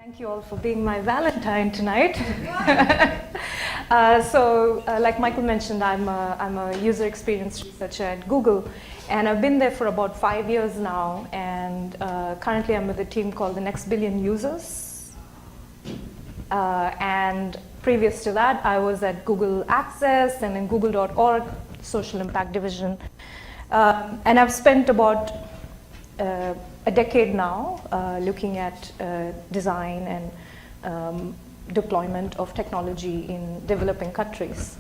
Thank you all for being my Valentine tonight. Like Michael mentioned, I'm a user experience researcher at Google, and I've been there for about 5 years now, and currently I'm with a team called the Next Billion Users. And previous to that, I was at Google Access and in Google.org, Social Impact Division. And I've spent about a decade now looking at design and deployment of technology in developing countries.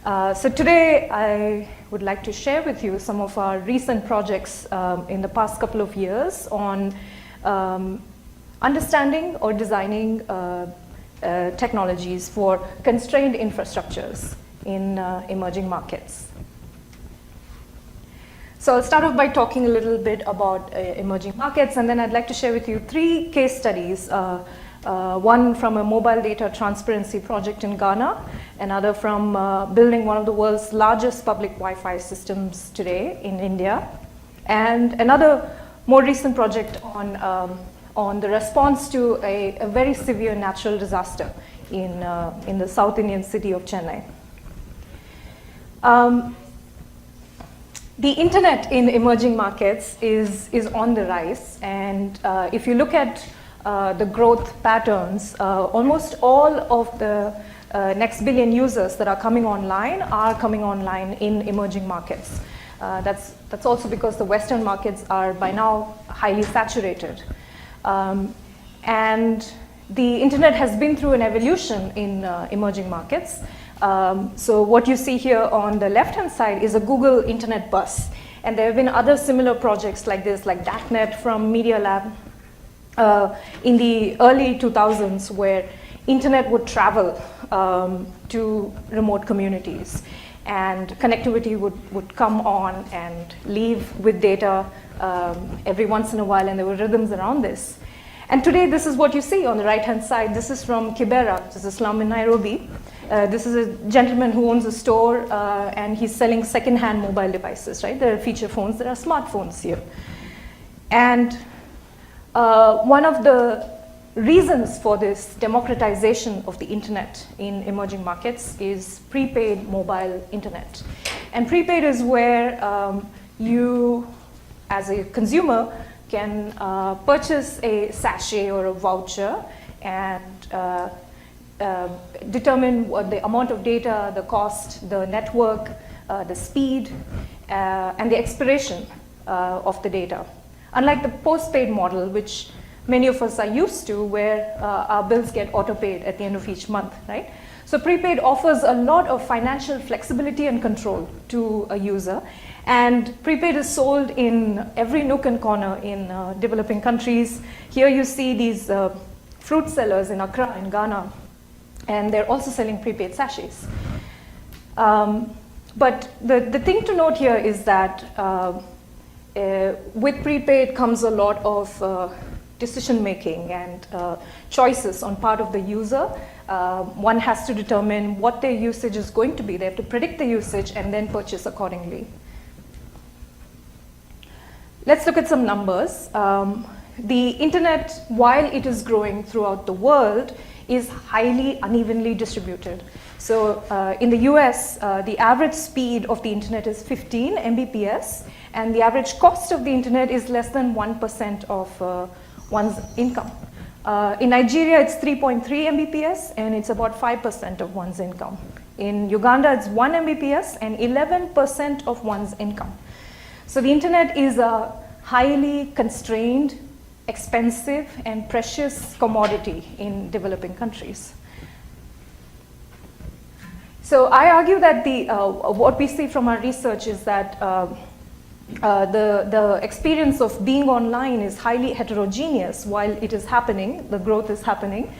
So today I would like to share with you some of our recent projects in the past couple of years on understanding or designing technologies for constrained infrastructures in emerging markets. So I'll start off by talking a little bit about emerging markets, and then I'd like to share with you 3 case studies. One from a mobile data transparency project in Ghana, another from building one of the world's largest public Wi-Fi systems today in India, and another more recent project on the response to a very severe natural disaster in the South Indian city of Chennai. The internet in emerging markets is on the rise, and if you look at the growth patterns, almost all of the next billion users that are coming online in emerging markets. That's also because the Western markets are by now highly saturated. And the internet has been through an evolution in emerging markets. So what you see here on the left-hand side is a Google Internet bus. And there have been other similar projects like this, like DACnet from Media Lab in the early 2000s, where internet would travel to remote communities. And connectivity would come on and leave with data every once in a while, and there were rhythms around this. And today, this is what you see on the right-hand side. This is from Kibera. This is a slum in Nairobi. This is a gentleman who owns a store, and he's selling second-hand mobile devices, right? There are feature phones, there are smartphones here. And one of the reasons for this democratization of the internet in emerging markets is prepaid mobile internet. And prepaid is where you, as a consumer, can purchase a sachet or a voucher and determine what the amount of data, the cost, the network, the speed, and the expiration of the data. Unlike the postpaid model, which many of us are used to, where our bills get auto-paid at the end of each month, right? So prepaid offers a lot of financial flexibility and control to a user. And prepaid is sold in every nook and corner in developing countries. Here you see these fruit sellers in Accra in Ghana, and they're also selling prepaid sachets. But the thing to note here is that with prepaid comes a lot of decision making and choices on part of the user. One has to determine what their usage is going to be. They have to predict the usage and then purchase accordingly. Let's look at some numbers. The internet, while it is growing throughout the world, is highly unevenly distributed. So in the US, the average speed of the internet is 15 Mbps, and the average cost of the internet is less than 1% of one's income. In Nigeria, it's 3.3 Mbps, and it's about 5% of one's income. In Uganda, it's 1 Mbps and 11% of one's income. So the internet is a highly constrained, expensive, and precious commodity in developing countries. So I argue that what we see from our research is that the experience of being online is highly heterogeneous while it is happening, the growth is happening.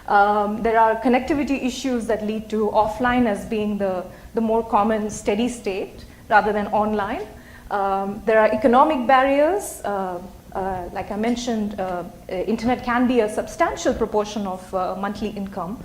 There are connectivity issues that lead to offline as being the more common steady state rather than online. There are economic barriers. Like I mentioned, internet can be a substantial proportion of monthly income.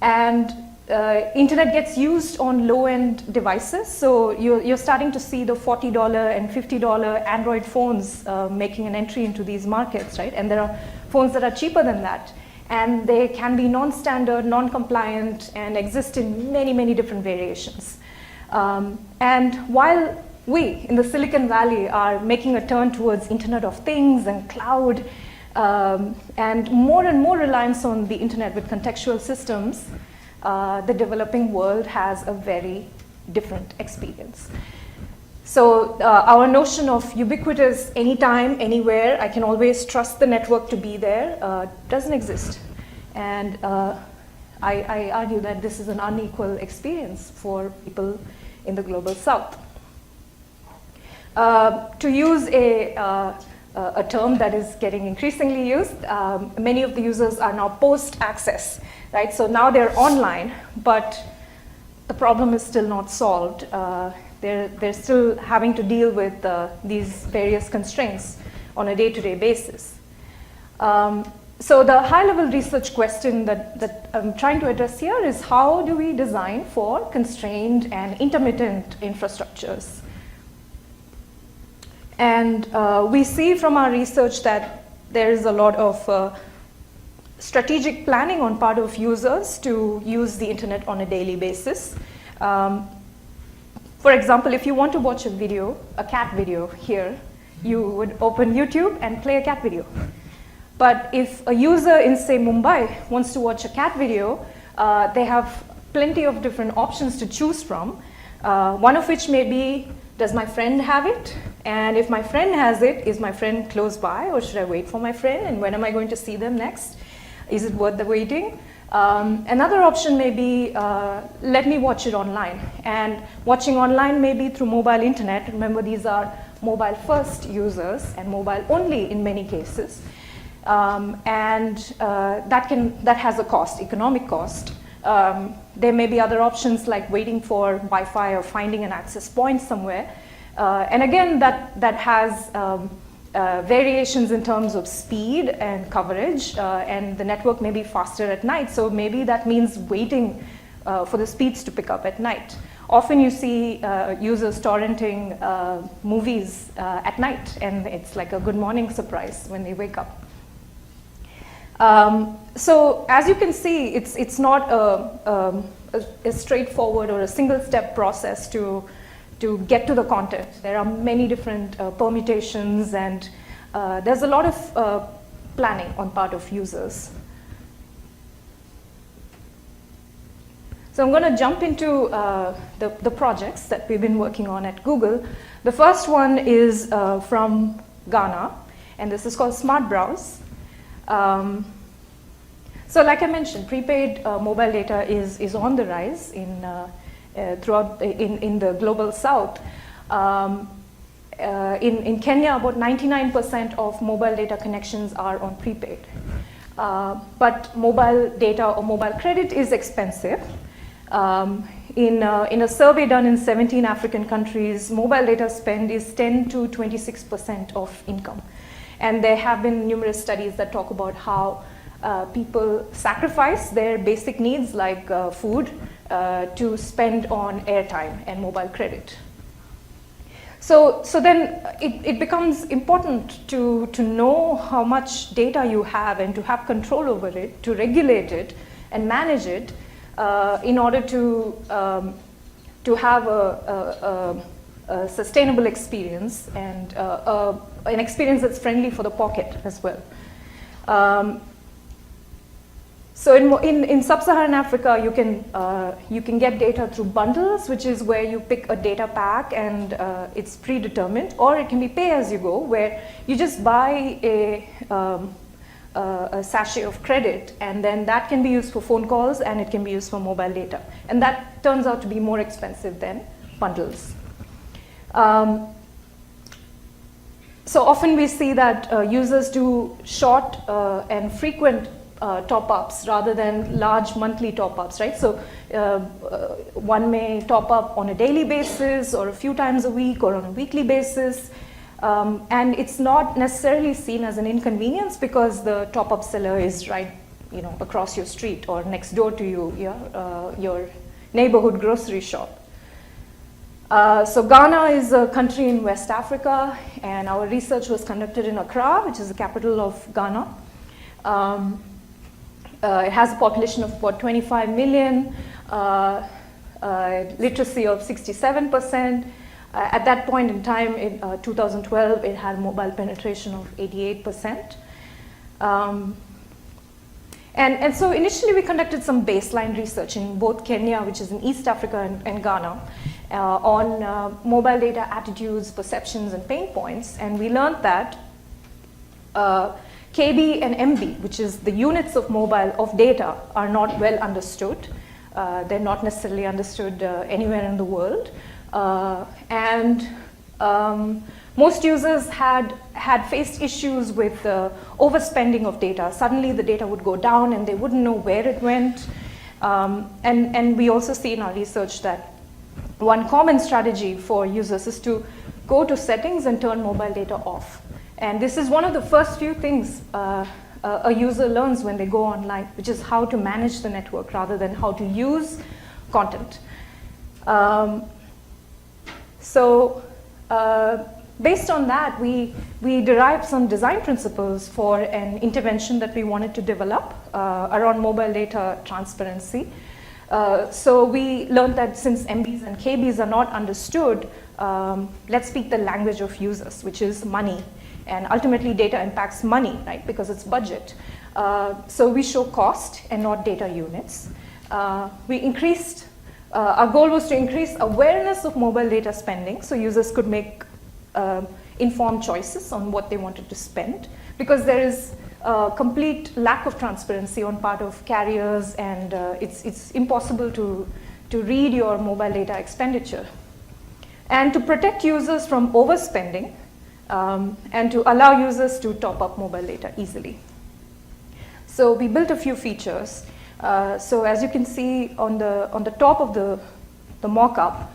And internet gets used on low-end devices. So you're starting to see the $40 and $50 Android phones making an entry into these markets, right? And there are phones that are cheaper than that. And they can be non-standard, non-compliant, and exist in many, many different variations. And while we in the Silicon Valley are making a turn towards Internet of Things and cloud, and more reliance on the internet with contextual systems, the developing world has a very different experience. So our notion of ubiquitous, anytime, anywhere, I can always trust the network to be there, doesn't exist. And I argue that this is an unequal experience for people in the global south. To use a term that is getting increasingly used, many of the users are now post-access, right? So now they're online, but the problem is still not solved. They're still having to deal with these various constraints on a day-to-day basis. So the high-level research question that I'm trying to address here is, how do we design for constrained and intermittent infrastructures? And we see from our research that there is a lot of strategic planning on part of users to use the internet on a daily basis. For example, if you want to watch a video, a cat video here, you would open YouTube and play a cat video. But if a user in, say, Mumbai wants to watch a cat video, they have plenty of different options to choose from. One of which may be, does my friend have it? And if my friend has it, is my friend close by, or should I wait for my friend? And when am I going to see them next? Is it worth the waiting? Another option may be, let me watch it online. And watching online may be through mobile internet. Remember, these are mobile first users and mobile only in many cases. That has a cost, economic cost. There may be other options like waiting for Wi-Fi or finding an access point somewhere. And again, that has variations in terms of speed and coverage, and the network may be faster at night, so maybe that means waiting for the speeds to pick up at night. Often you see users torrenting movies at night, and it's like a good morning surprise when they wake up. So as you can see, it's not a straightforward or a single-step process to get to the content. There are many different permutations, and there's a lot of planning on part of users. So I'm going to jump into the projects that we've been working on at Google. The first one is from Ghana, and this is called Smart Browse. So like I mentioned, prepaid mobile data is on the rise in the global south. In Kenya, about 99% of mobile data connections are on prepaid. But mobile data or mobile credit is expensive. In a survey done in 17 African countries, mobile data spend is 10 to 26% of income. And there have been numerous studies that talk about how people sacrifice their basic needs like food to spend on airtime and mobile credit. So then it becomes important to know how much data you have and to have control over it, to regulate it and manage it in order to have a sustainable experience and an experience that's friendly for the pocket as well. So in sub-Saharan Africa, you can get data through bundles, which is where you pick a data pack and it's predetermined, or it can be pay as you go, where you just buy a sachet of credit, and then that can be used for phone calls and it can be used for mobile data. And that turns out to be more expensive than bundles. So often we see that users do short and frequent top-ups rather than large monthly top-ups, right? So one may top up on a daily basis or a few times a week or on a weekly basis. And it's not necessarily seen as an inconvenience because the top-up seller is right across your street or next door to you, your neighborhood grocery shop. So Ghana is a country in West Africa, and our research was conducted in Accra, which is the capital of Ghana. It has a population of about 25 million, literacy of 67%. At that point in time, in 2012, it had mobile penetration of 88%. And so initially we conducted some baseline research in both Kenya, which is in East Africa, and Ghana, on mobile data attitudes, perceptions, and pain points. And we learned that KB and MB, which is the units of mobile of data, are not well understood. They're not necessarily understood anywhere in the world. Most users had faced issues with overspending of data. Suddenly the data would go down and they wouldn't know where it went. And we also see in our research that one common strategy for users is to go to settings and turn mobile data off. And this is one of the first few things a user learns when they go online, which is how to manage the network rather than how to use content. Based on that, we derived some design principles for an intervention that we wanted to develop around mobile data transparency. So we learned that since MBs and KBs are not understood, let's speak the language of users, which is money. And ultimately, data impacts money, right, because it's budget. So we show cost and not data units. Our goal was to increase awareness of mobile data spending so users could make informed choices on what they wanted to spend, because there is a complete lack of transparency on part of carriers, and it's impossible to read your mobile data expenditure. And to protect users from overspending, and to allow users to top up mobile data easily. So we built a few features. So as you can see on the top of the mock-up,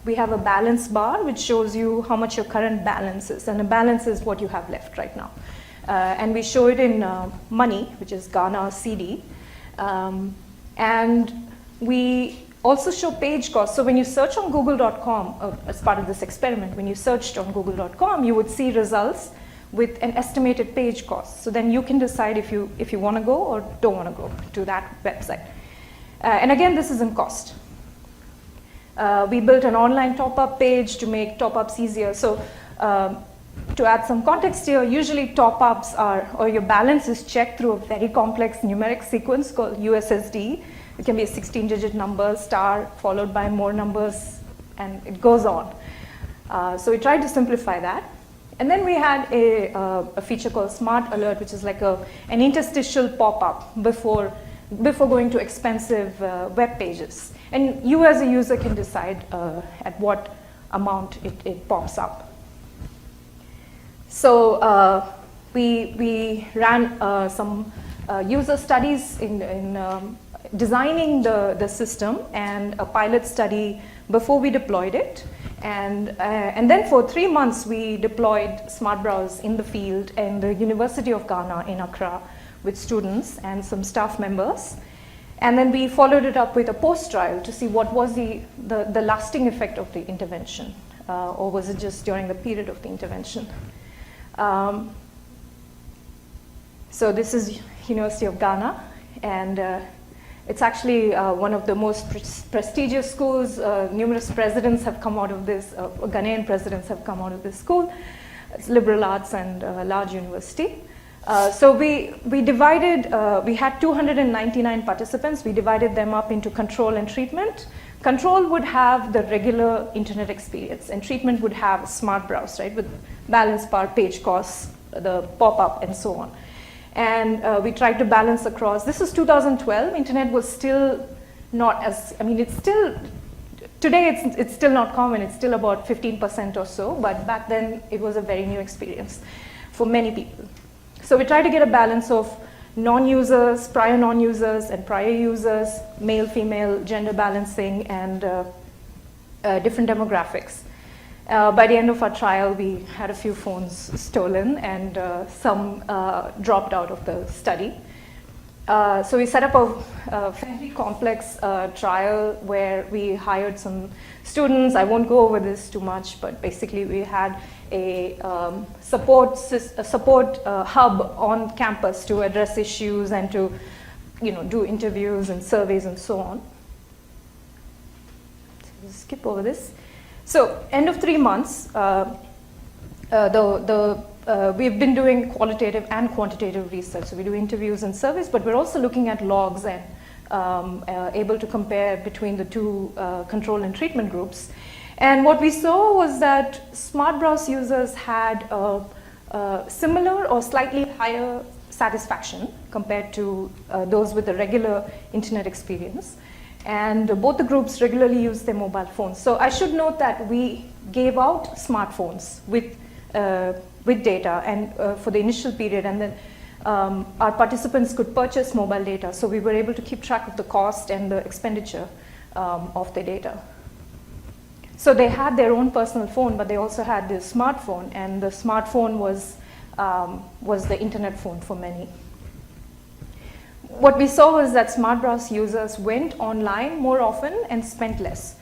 we have a balance bar which shows you how much your current balance is, and a balance is what you have left right now. And we show it in money, which is Ghana CD. And we also show page cost. So when you search on google.com, as part of this experiment, when you searched on google.com, you would see results with an estimated page cost. So then you can decide if you want to go or don't want to go to that website. And again, this is in cost. We built an online top-up page to make top-ups easier. So to add some context here, usually top-ups or your balance is checked through a very complex numeric sequence called USSD. It can be a 16-digit number, star, followed by more numbers, and it goes on. So we tried to simplify that. And then we had a feature called Smart Alert, which is like an interstitial pop-up before going to expensive web pages. And you as a user can decide at what amount it pops up. So we ran some user studies in designing the system, and a pilot study before we deployed it. And then for 3 months, we deployed Smart Browse in the field in the University of Ghana in Accra with students and some staff members. And then we followed it up with a post-trial to see what was the lasting effect of the intervention, or was it just during the period of the intervention. So this is University of Ghana, and it's actually one of the most prestigious schools. Numerous presidents have come out of this, Ghanaian presidents have come out of this school. It's liberal arts and a large university. So we divided, we had 299 participants. We divided them up into control and treatment. Control would have the regular internet experience, and treatment would have Smart Browse, right, with balance bar, page costs, the pop-up, and so on. And we tried to balance across. This is 2012. Internet was still not as, it's still, today it's still not common. It's still about 15% or so, but back then it was a very new experience for many people. So we tried to get a balance of non-users, prior non-users, and prior users, male, female, gender balancing, and different demographics. By the end of our trial, we had a few phones stolen, and some dropped out of the study. So we set up a fairly complex trial where we hired some students. I won't go over this too much, but basically we had a support hub on campus to address issues and to do interviews and surveys and so on. So we'll skip over this. So end of 3 months, we've been doing qualitative and quantitative research. So we do interviews and surveys, but we're also looking at logs and able to compare between the two control and treatment groups. And what we saw was that smart browse users had similar or slightly higher satisfaction compared to those with a regular internet experience. And both the groups regularly use their mobile phones. So I should note that we gave out smartphones with data and for the initial period, and then our participants could purchase mobile data. So we were able to keep track of the cost and the expenditure of the data. So they had their own personal phone, but they also had the smartphone, and the smartphone was the internet phone for many. What we saw was that smart browse users went online more often and spent less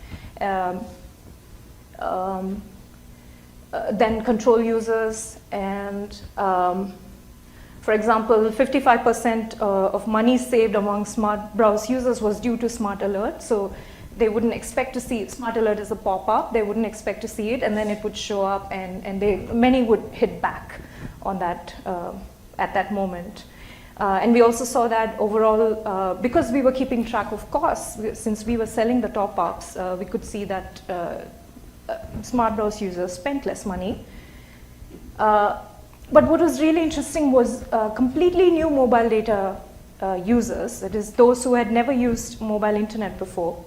than control users. And for example, 55% of money saved among smart browse users was due to smart alert. So they wouldn't expect to see smart alert as a pop-up. They wouldn't expect to see it, and then it would show up, and many would hit back on that at that moment. And we also saw that overall, because we were keeping track of costs, since we were selling the top-ups, we could see that smart browse users spent less money. But what was really interesting was completely new mobile data users, that is those who had never used mobile internet before,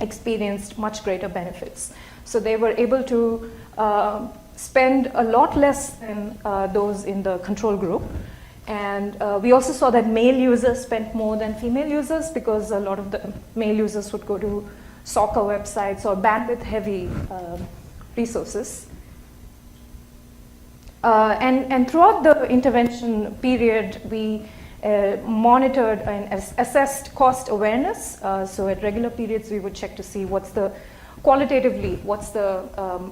experienced much greater benefits. So they were able to spend a lot less than those in the control group. And we also saw that male users spent more than female users, because a lot of the male users would go to soccer websites or bandwidth-heavy resources. And throughout the intervention period, we monitored and assessed cost awareness. So at regular periods, we would check to see what's the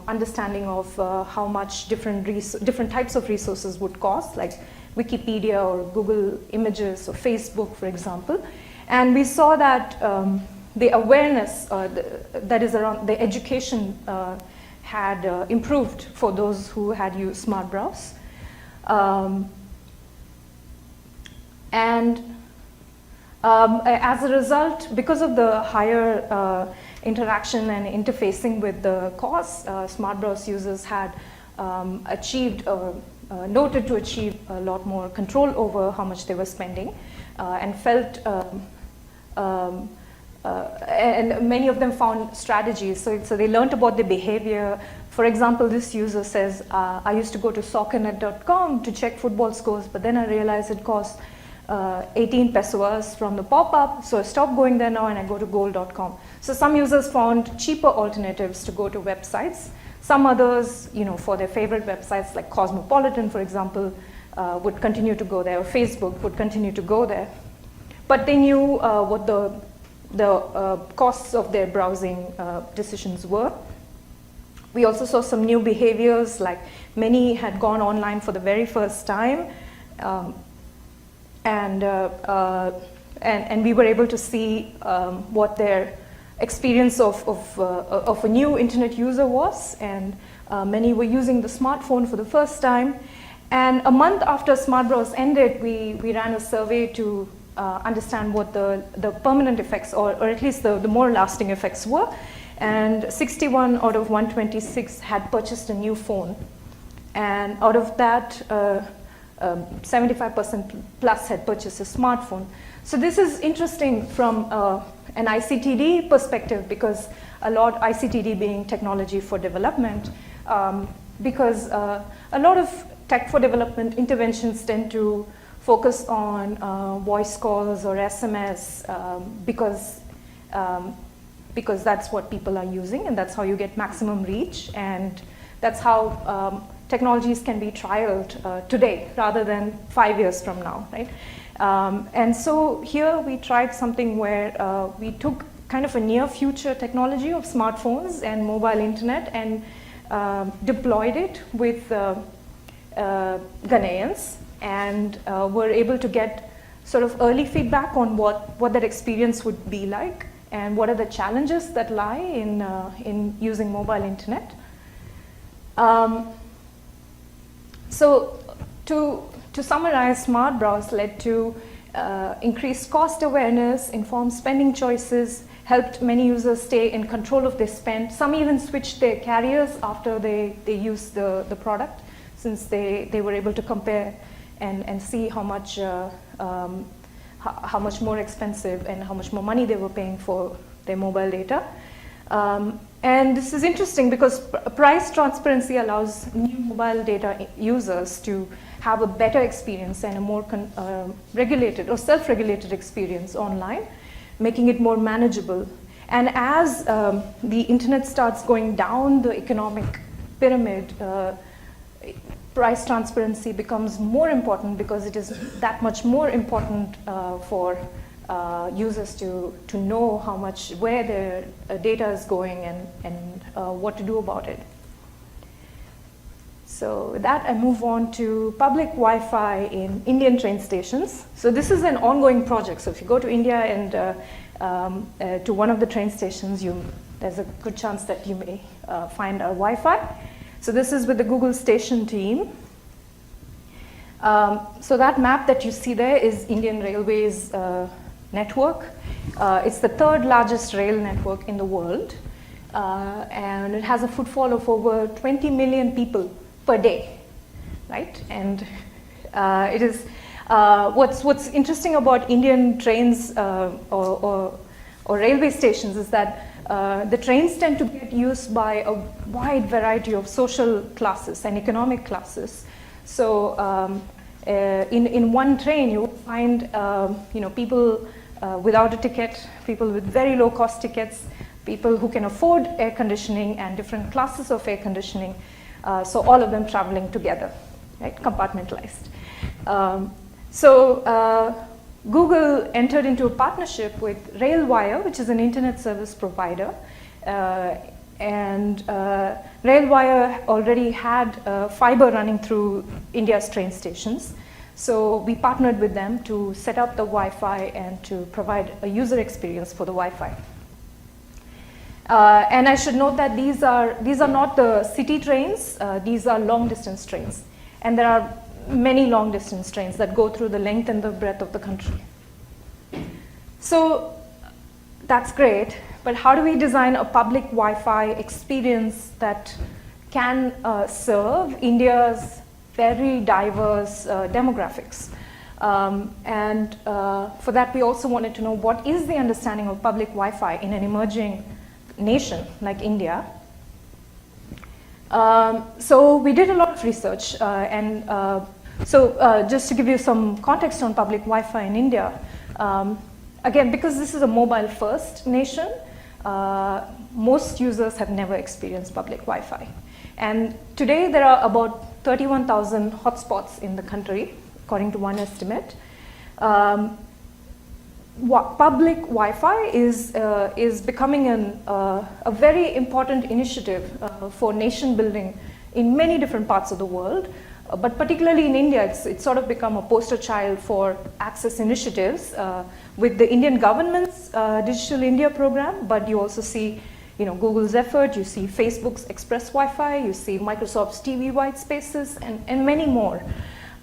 understanding of how much different types of resources would cost, like Wikipedia or Google Images or Facebook, for example. And we saw that the awareness that is around the education had improved for those who had used smart browse. And as a result, because of the higher interaction and interfacing with the costs, smart browse users had noted to achieve a lot more control over how much they were spending, and felt, and many of them found strategies. So they learned about the behavior. For example, this user says, I used to go to soccernet.com to check football scores, but then I realized it cost 18 pesos from the pop-up, so I stopped going there now and I go to goal.com. So some users found cheaper alternatives to go to websites. Some others, for their favorite websites like Cosmopolitan, for example, would continue to go there, or Facebook would continue to go there. But they knew what the costs of their browsing decisions were. We also saw some new behaviors, like many had gone online for the very first time, and we were able to see what their experience of a new internet user was, and many were using the smartphone for the first time. And a month after Smart Browse ended, we ran a survey to understand what the permanent effects, or at least the more lasting effects were. And 61 out of 126 had purchased a new phone. And out of that, 75% plus had purchased a smartphone. So this is interesting from an ICTD perspective, because ICTD being technology for development, because a lot of tech for development interventions tend to focus on voice calls or SMS, because that's what people are using, and that's how you get maximum reach, and that's how technologies can be trialed today rather than 5 years from now, right? And so here we tried something where we took kind of a near future technology of smartphones and mobile internet and deployed it with Ghanaians, and were able to get sort of early feedback on what that experience would be like and what are the challenges that lie in using mobile internet. So to summarize, Smart Browse led to increased cost awareness, informed spending choices, helped many users stay in control of their spend. Some even switched their carriers after they used the product, since they were able to compare and see how much more expensive and how much more money they were paying for their mobile data. And this is interesting because price transparency allows new mobile data users to have a better experience and a more regulated or self-regulated experience online, making it more manageable. And as the internet starts going down the economic pyramid, price transparency becomes more important because it is that much more important for users to know how much, where their data is going and what to do about it. So with that, I move on to public Wi-Fi in Indian train stations. So this is an ongoing project. So if you go to India and to one of the train stations, there's a good chance that you may find a Wi-Fi. So this is with the Google Station team. So that map that you see there is Indian Railways network. It's the third largest rail network in the world, and it has a footfall of over 20 million people per day, right? And it is what's interesting about Indian trains or railway stations is that the trains tend to get used by a wide variety of social classes and economic classes. So in one train, you will find people without a ticket, people with very low cost tickets, people who can afford air conditioning, and different classes of air conditioning. So all of them traveling together, right? Compartmentalized. Google entered into a partnership with RailWire, which is an internet service provider. And RailWire already had fiber running through India's train stations. So we partnered with them to set up the Wi-Fi and to provide a user experience for the Wi-Fi. And I should note that these are not the city trains, these are long distance trains. And there are many long distance trains that go through the length and the breadth of the country. So that's great, but how do we design a public Wi-Fi experience that can serve India's very diverse demographics? For that, we also wanted to know what is the understanding of public Wi-Fi in an emerging nation like India. So we did a lot of research, just to give you some context on public Wi-Fi in India, again, because this is a mobile first nation, most users have never experienced public Wi-Fi. And today there are about 31,000 hotspots in the country, according to one estimate. Public Wi-Fi is becoming a very important initiative for nation building in many different parts of the world, but particularly in India, it's sort of become a poster child for access initiatives with the Indian government's Digital India program, but you also see Google's effort, you see Facebook's Express Wi-Fi, you see Microsoft's TV White Spaces, and many more.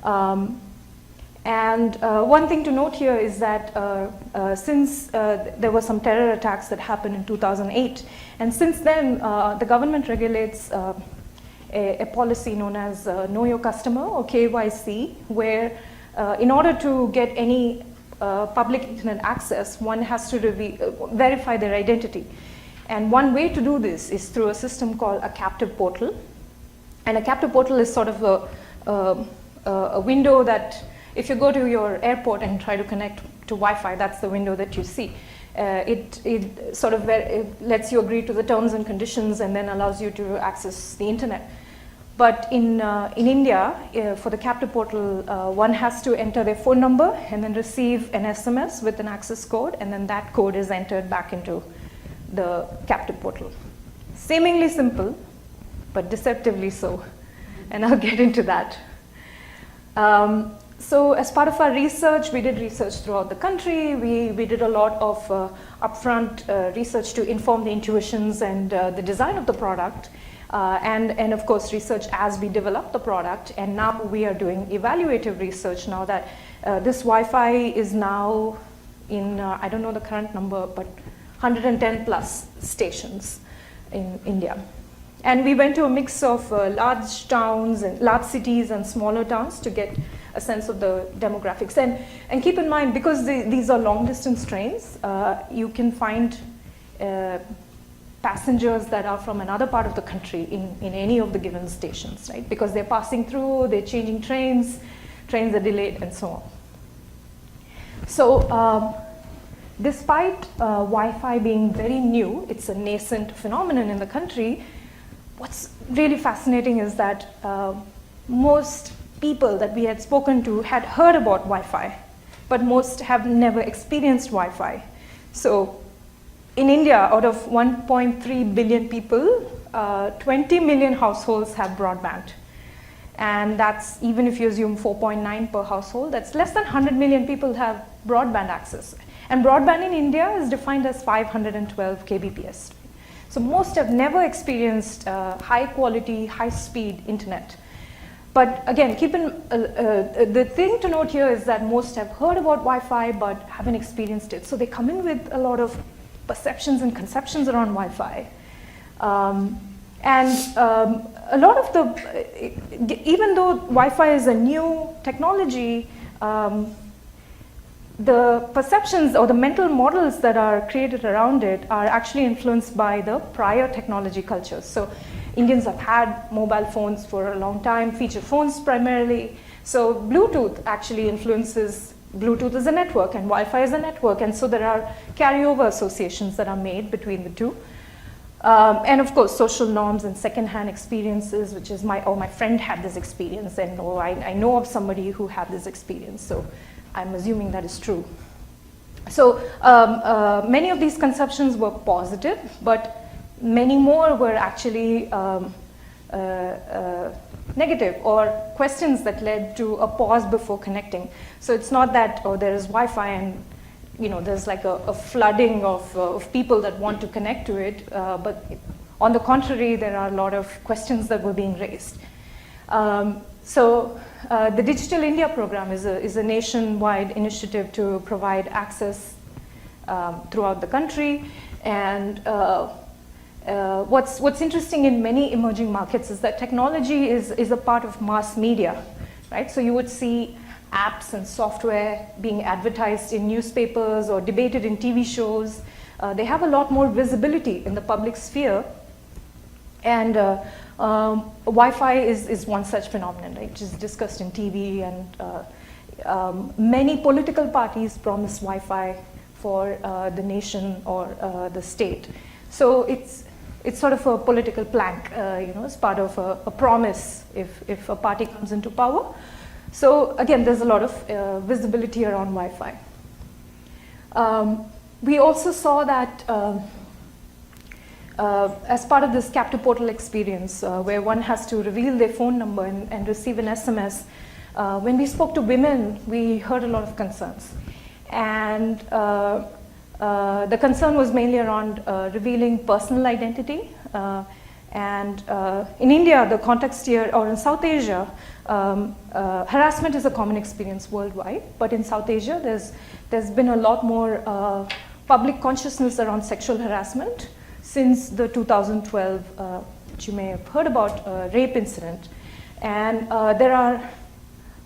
One thing to note here is that since there were some terror attacks that happened in 2008, and since then the government regulates a policy known as Know Your Customer, or KYC, where in order to get any public internet access, one has to verify their identity. And one way to do this is through a system called a captive portal. And a captive portal is sort of a window that, if you go to your airport and try to connect to Wi-Fi, that's the window that you see. It lets you agree to the terms and conditions and then allows you to access the internet. But in India, for the captive portal, one has to enter their phone number and then receive an SMS with an access code, and then that code is entered back into the captive portal. Seemingly simple, but deceptively so, and I'll get into that. So as part of our research, we did research throughout the country. We did a lot of upfront research to inform the intuitions and the design of the product. And of course research as we develop the product, and now we are doing evaluative research now that this Wi-Fi is now in, I don't know the current number, but 110 plus stations in India. And we went to a mix of large towns and large cities and smaller towns to get a sense of the demographics. And keep in mind, because these are long distance trains, you can find passengers that are from another part of the country in any of the given stations, right? Because they're passing through, they're changing trains are delayed, and so on. So despite Wi-Fi being very new, it's a nascent phenomenon in the country, what's really fascinating is that most people that we had spoken to had heard about Wi-Fi, but most have never experienced Wi-Fi. So in India, out of 1.3 billion people, 20 million households have broadband. And that's, even if you assume 4.9 per household, that's less than 100 million people have broadband access. And broadband in India is defined as 512 kbps. So most have never experienced high quality, high speed internet. But again, the thing to note here is that most have heard about Wi-Fi but haven't experienced it. So they come in with a lot of perceptions and conceptions around Wi-Fi. A lot of the, even though Wi-Fi is a new technology, the perceptions or the mental models that are created around it are actually influenced by the prior technology cultures. So Indians have had mobile phones for a long time, feature phones primarily. So Bluetooth actually influences. Bluetooth is a network and Wi-Fi is a network, and so there are carryover associations that are made between the two. And of course, social norms and secondhand experiences, which is my friend had this experience, and I know of somebody who had this experience, so I'm assuming that is true. So many of these conceptions were positive, but many more were actually negative, or questions that led to a pause before connecting. So it's not that, oh, there is Wi-Fi and there's like a flooding of people that want to connect to it, but on the contrary, there are a lot of questions that were being raised. So the Digital India program is a nationwide initiative to provide access throughout the country, and what's interesting in many emerging markets is that technology is a part of mass media, right? So you would see apps and software being advertised in newspapers or debated in TV shows. They have a lot more visibility in the public sphere, and Wi-Fi is one such phenomenon, right, which is discussed in TV, and many political parties promise Wi-Fi for the nation or the state. So it's sort of a political plank, as part of a promise if a party comes into power. So again, there's a lot of visibility around Wi-Fi. We also saw that as part of this captive portal experience, where one has to reveal their phone number and receive an SMS, when we spoke to women, we heard a lot of concerns. And the concern was mainly around revealing personal identity. And in India, the context here, or in South Asia, harassment is a common experience worldwide. But in South Asia, there's been a lot more public consciousness around sexual harassment since the 2012, which you may have heard about, rape incident. And there are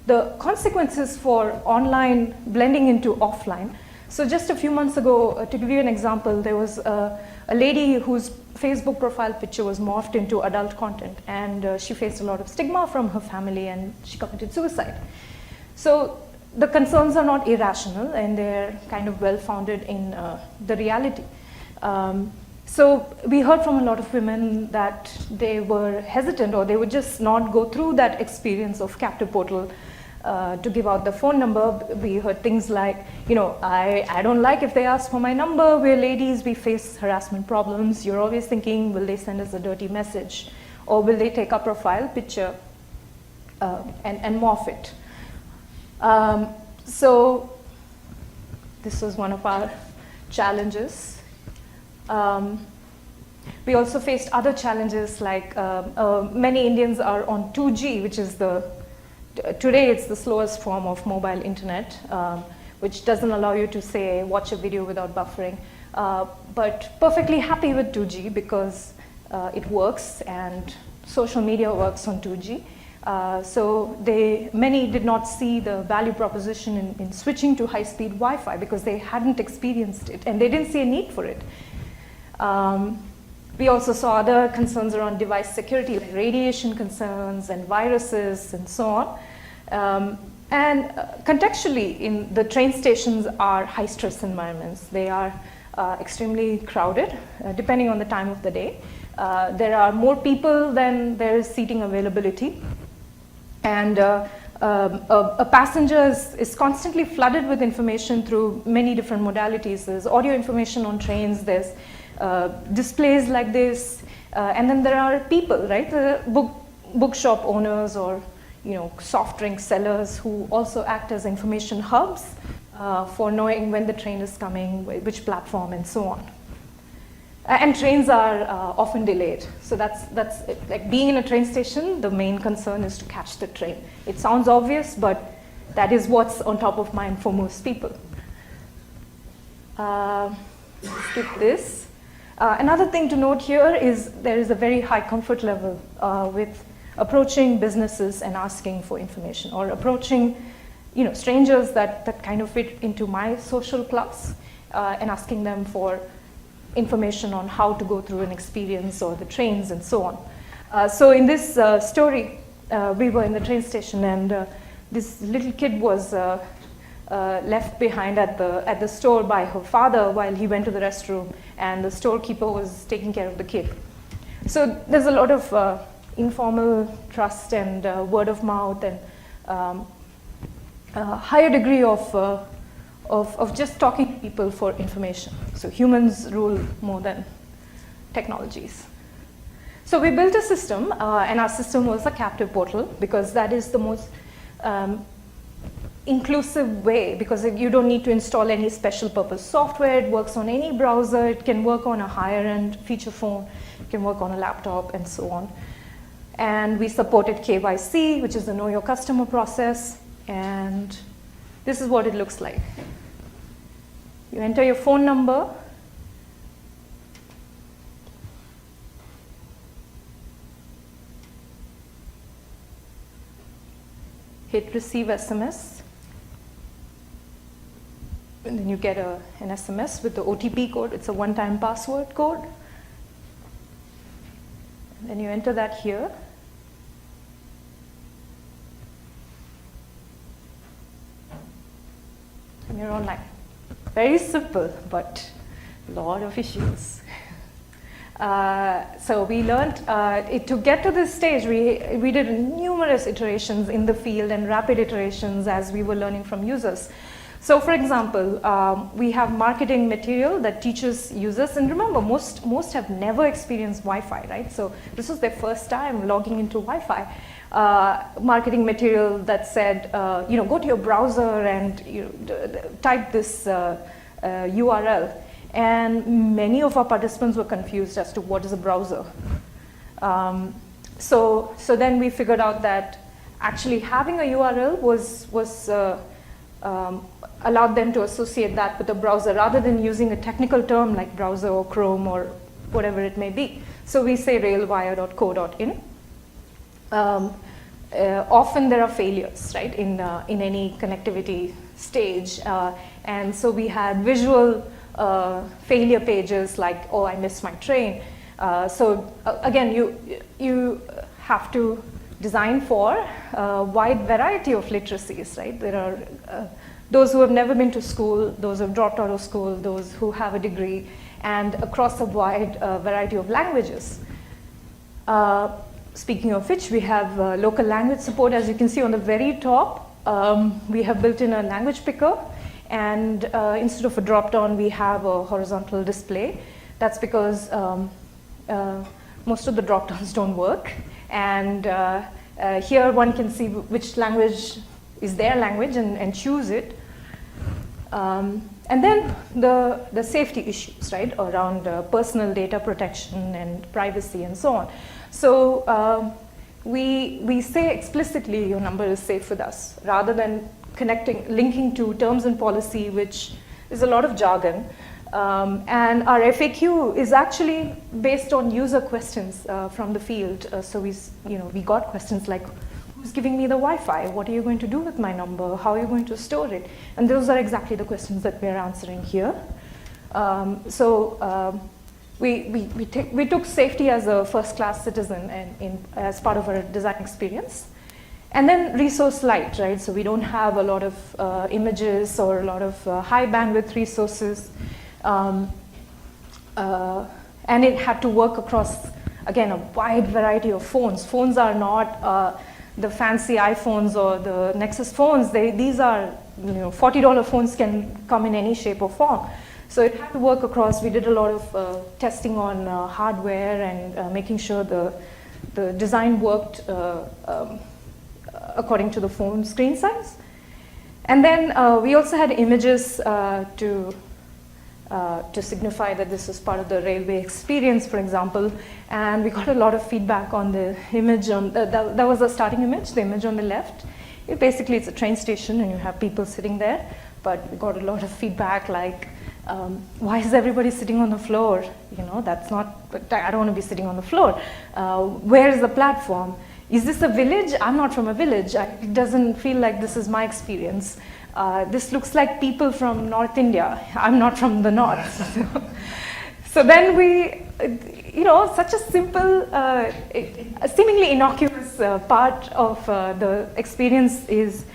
the consequences for online blending into offline. So just a few months ago, to give you an example, there was a lady whose Facebook profile picture was morphed into adult content, and she faced a lot of stigma from her family, and she committed suicide. So the concerns are not irrational, and they're kind of well-founded in the reality. So we heard from a lot of women that they were hesitant or they would just not go through that experience of captive portal to give out the phone number. We heard things like, I don't like if they ask for my number. We're ladies, we face harassment problems. You're always thinking, will they send us a dirty message? Or will they take our profile picture and morph it? So this was one of our challenges. We also faced other challenges like many Indians are on 2G, which is today it's the slowest form of mobile internet, which doesn't allow you to say watch a video without buffering, but perfectly happy with 2G because it works and social media works on 2G. So many did not see the value proposition in switching to high-speed Wi-Fi because they hadn't experienced it and they didn't see a need for it. We also saw other concerns around device security, like radiation concerns and viruses and so on. And contextually, the train stations are high-stress environments. They are extremely crowded, depending on the time of the day. There are more people than there is seating availability. And a passenger is constantly flooded with information through many different modalities. There's audio information on trains, there's displays like this, and then there are people, right? The bookshop owners or soft drink sellers who also act as information hubs for knowing when the train is coming, which platform, and so on. And trains are often delayed. So that's like being in a train station, the main concern is to catch the train. It sounds obvious, but that is what's on top of mind for most people. Skip this. Another thing to note here is there is a very high comfort level with approaching businesses and asking for information, or approaching strangers that kind of fit into my social class and asking them for information on how to go through an experience or the trains and so on. So in this story, we were in the train station and this little kid was left behind at the store by her father while he went to the restroom, and the storekeeper was taking care of the kid. So there's a lot of informal trust and word of mouth and a higher degree of just talking to people for information. So humans rule more than technologies. So we built a system, and our system was a captive portal because that is the most inclusive way, because you don't need to install any special purpose software. It works on any browser. It can work on a higher end feature phone. It can work on a laptop and so on. And we supported KYC, which is the Know Your Customer process. And this is what it looks like. You enter your phone number. Hit receive SMS. And then you get an SMS with the OTP code. It's a one-time password code. And then you enter that here. And you're online. Very simple, but a lot of issues. So we learned, to get to this stage, we did numerous iterations in the field and rapid iterations as we were learning from users. So for example, we have marketing material that teaches users, and remember, most have never experienced Wi-Fi, right? So this was their first time logging into Wi-Fi. Marketing material that said, go to your browser and type this URL. And many of our participants were confused as to what is a browser. So then we figured out that actually having a URL was allowed them to associate that with a browser rather than using a technical term like browser or Chrome or whatever it may be. So we say railwire.co.in. Often there are failures, right, in any connectivity stage. And so we had visual failure pages like, oh, I missed my train. So again, you have to design for a wide variety of literacies, right? There are those who have never been to school, those who have dropped out of school, those who have a degree, and across a wide variety of languages. Speaking of which, we have local language support. As you can see on the very top, we have built in a language picker, and instead of a drop-down, we have a horizontal display. That's because most of the drop-downs don't work, and here one can see which language is their language and choose it. And then the safety issues, right, around personal data protection and privacy and so on. So we say explicitly your number is safe with us, rather than linking to terms and policy, which is a lot of jargon. And our FAQ is actually based on user questions from the field. So we got questions like, who's giving me the Wi-Fi? What are you going to do with my number? How are you going to store it? And those are exactly the questions that we're answering here. We took safety as a first-class citizen and as part of our design experience. And then resource light, right? So we don't have a lot of images or a lot of high bandwidth resources. And it had to work across, again, a wide variety of phones. Phones are not the fancy iPhones or the Nexus phones. These are, $40 phones can come in any shape or form. So it had to work across. We did a lot of testing on hardware and making sure the design worked according to the phone screen size. And then we also had images to signify that this is part of the railway experience, for example. And we got a lot of feedback on the image. That was the starting image, the image on the left. Basically, it's a train station and you have people sitting there. But we got a lot of feedback like, why is everybody sitting on the floor? That's not, I don't want to be sitting on the floor. Where is the platform? Is this a village? I'm not from a village. It doesn't feel like this is my experience. This looks like people from North India. I'm not from the north. So then we, such a simple, seemingly innocuous part of the experience is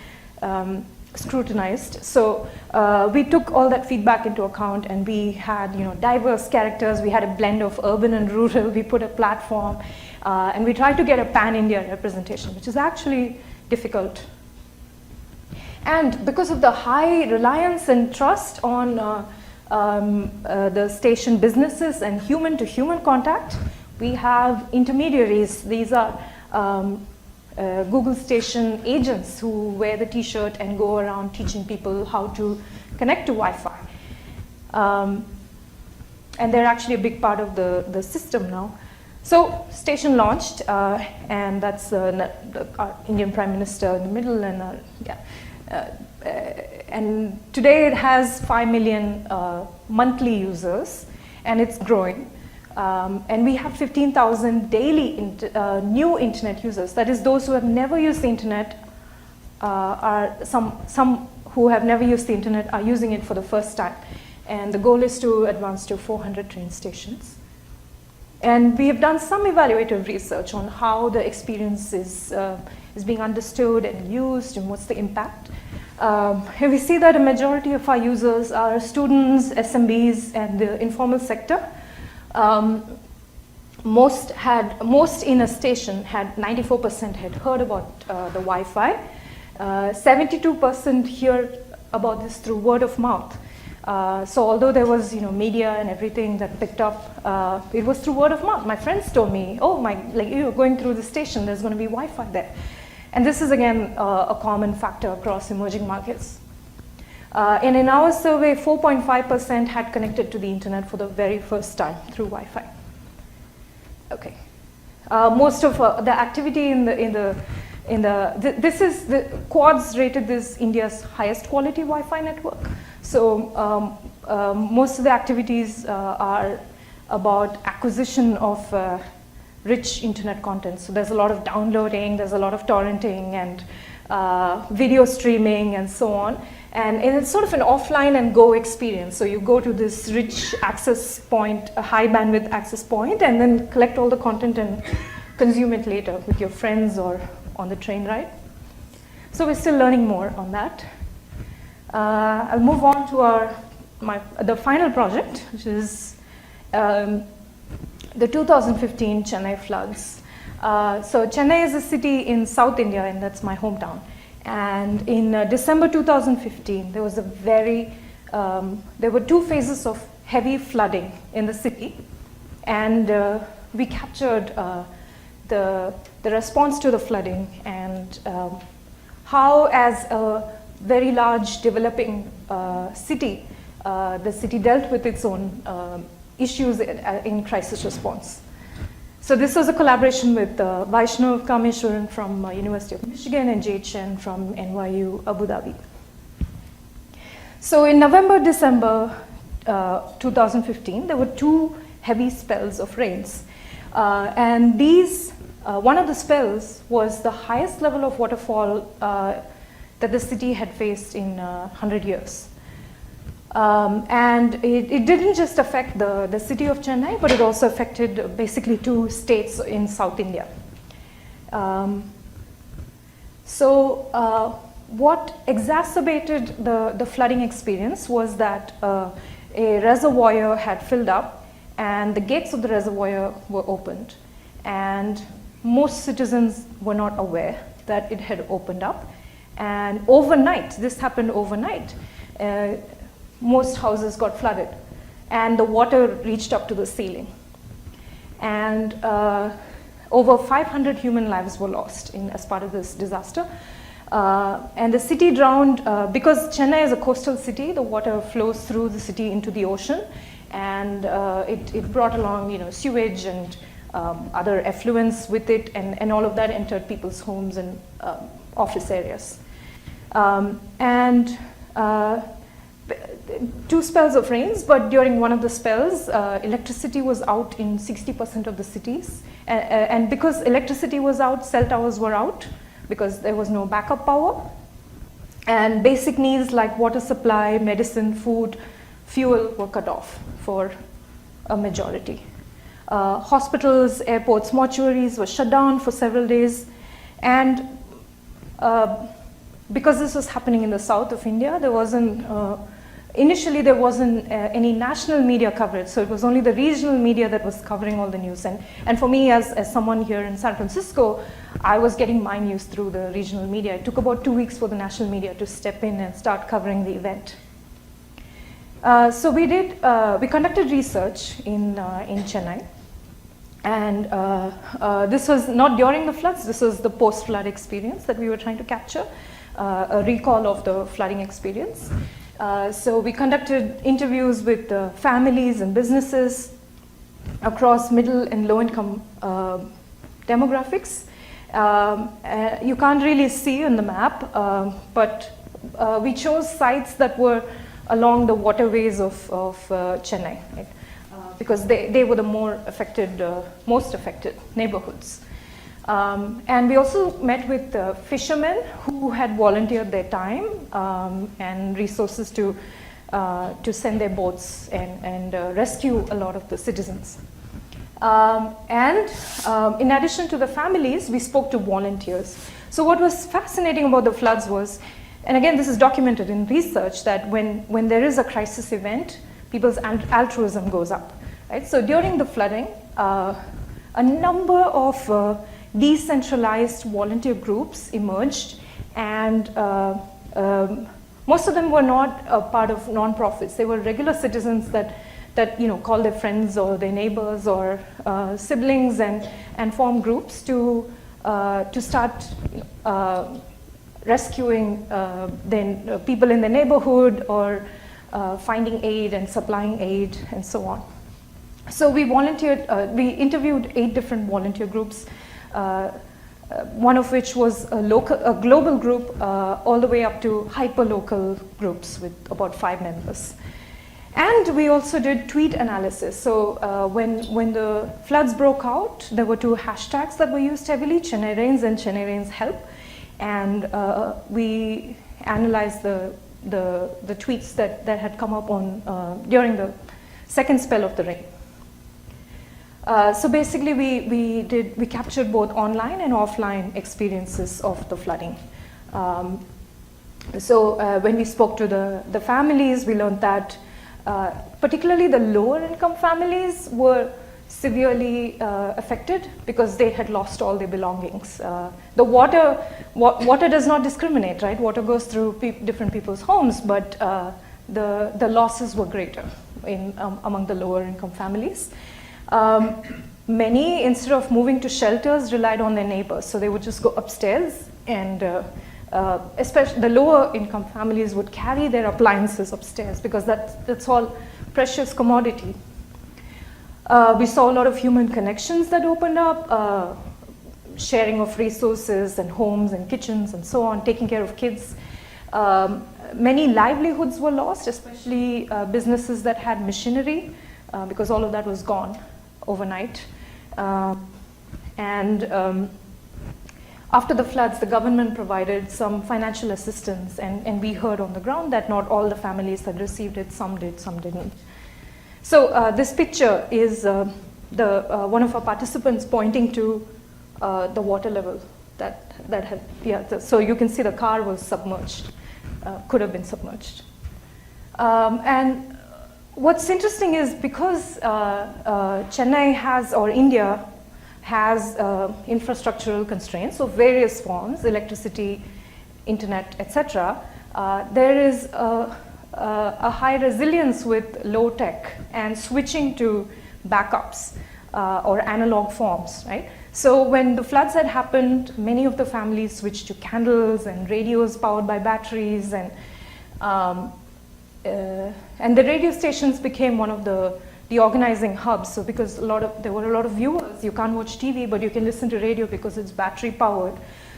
scrutinized. So we took all that feedback into account, and we had diverse characters. We had a blend of urban and rural. We put a platform, and we tried to get a pan-India representation, which is actually difficult. And because of the high reliance and trust on the station businesses and human-to-human contact, we have intermediaries. These are Google station agents who wear the t-shirt and go around teaching people how to connect to Wi-Fi. And they're actually a big part of the system now. So station launched, and that's our Indian Prime Minister in the middle, and and today it has 5 million monthly users, and it's growing. And we have 15,000 daily new internet users. That is, those who have never used the internet are some who have never used the internet are using it for the first time. And the goal is to advance to 400 train stations. And we have done some evaluative research on how the experience is being understood and used, and what's the impact. And we see that a majority of our users are students, SMBs, and the informal sector. Most in a station had 94% had heard about the Wi-Fi. 72% hear about this through word of mouth. So although there was media and everything that picked up, it was through word of mouth. My friends told me, you're going through the station, there's going to be Wi-Fi there. And this is again a common factor across emerging markets. And in our survey, 4.5% had connected to the internet for the very first time through Wi-Fi. Okay. Most of the activity this is the Quads rated this India's highest quality Wi-Fi network. So most of the activities are about acquisition of rich internet content. So there's a lot of downloading, there's a lot of torrenting and video streaming and so on. And it's sort of an offline and go experience. So you go to this rich access point, a high bandwidth access point, and then collect all the content and consume it later with your friends or on the train ride. So we're still learning more on that. I'll move on to the final project, which is the 2015 Chennai floods. So Chennai is a city in South India, and that's my hometown. And in December 2015, there was there were 2 phases of heavy flooding in the city, and we captured the response to the flooding and how, as a very large developing city, the city dealt with its own issues in crisis response. So this was a collaboration with Vaishnav Kameshwaran from University of Michigan and Jay Chen from NYU Abu Dhabi. So in November, December 2015, there were 2 heavy spells of rains. And one of the spells was the highest level of waterfall that the city had faced in 100 years. And it didn't just affect the city of Chennai, but it also affected basically 2 states in South India. What exacerbated the flooding experience was that a reservoir had filled up and the gates of the reservoir were opened. And most citizens were not aware that it had opened up. And overnight, this happened overnight, most houses got flooded and the water reached up to the ceiling. And over 500 human lives were lost as part of this disaster. And the city drowned, because Chennai is a coastal city, the water flows through the city into the ocean, and it brought along sewage and other effluents with it, and all of that entered people's homes and office areas. And 2 spells of rains, but during one of the spells, electricity was out in 60% of the cities. And because electricity was out, cell towers were out because there was no backup power. And basic needs like water supply, medicine, food, fuel were cut off for a majority. Hospitals, airports, mortuaries were shut down for several days. And because this was happening in the south of India, initially there wasn't any national media coverage, so it was only the regional media that was covering all the news. And for me, as someone here in San Francisco, I was getting my news through the regional media. It took about 2 weeks for the national media to step in and start covering the event. So we conducted research in Chennai. And this was not during the floods, this was the post-flood experience that we were trying to capture, a recall of the flooding experience. So we conducted interviews with families and businesses across middle and low-income demographics. You can't really see on the map, but we chose sites that were along the waterways of Chennai, right? Because they were the most affected neighborhoods. And we also met with fishermen who had volunteered their time and resources to send their boats and rescue a lot of the citizens. In addition to the families, we spoke to volunteers. So what was fascinating about the floods was, and again this is documented in research, that when there is a crisis event, people's altruism goes up. Right? So during the flooding, a number of decentralized volunteer groups emerged, and most of them were not a part of nonprofits. They were regular citizens that call their friends or their neighbors or siblings and form groups to start rescuing people in the neighborhood or finding aid and supplying aid and so on. So we interviewed 8 different volunteer groups, one of which was a global group, all the way up to hyper-local groups with about 5 members. And we also did tweet analysis. So when the floods broke out, there were 2 hashtags that were used heavily, Chennai Rains and Chennai Rains Help. And we analyzed the tweets that had come up during the second spell of the rain. So basically we captured both online and offline experiences of the flooding. So when we spoke to the families, we learned that Particularly the lower income families were severely affected because they had lost all their belongings. The water does not discriminate, right? Water goes through different people's homes, but the losses were greater among the lower income families. Many, instead of moving to shelters, relied on their neighbors. So they would just go upstairs, and especially the lower income families would carry their appliances upstairs because that's all precious commodity. We saw a lot of human connections that opened up, sharing of resources and homes and kitchens and so on, taking care of kids. Many livelihoods were lost, especially businesses that had machinery, because all of that was gone overnight. After the floods, the government provided some financial assistance, and we heard on the ground that not all the families had received it, some did, some didn't. So this picture is one of our participants pointing to the water level that had, so you can see the car was submerged, could have been submerged. And what's interesting is because Chennai has, or India has infrastructural constraints of various forms, electricity, internet, etc., there is a high resilience with low tech and switching to backups or analog forms, right? So when the floods had happened, many of the families switched to candles and radios powered by batteries, and the radio stations became one of the organizing hubs. So because there were a lot of viewers, you can't watch TV, but you can listen to radio because it's battery powered.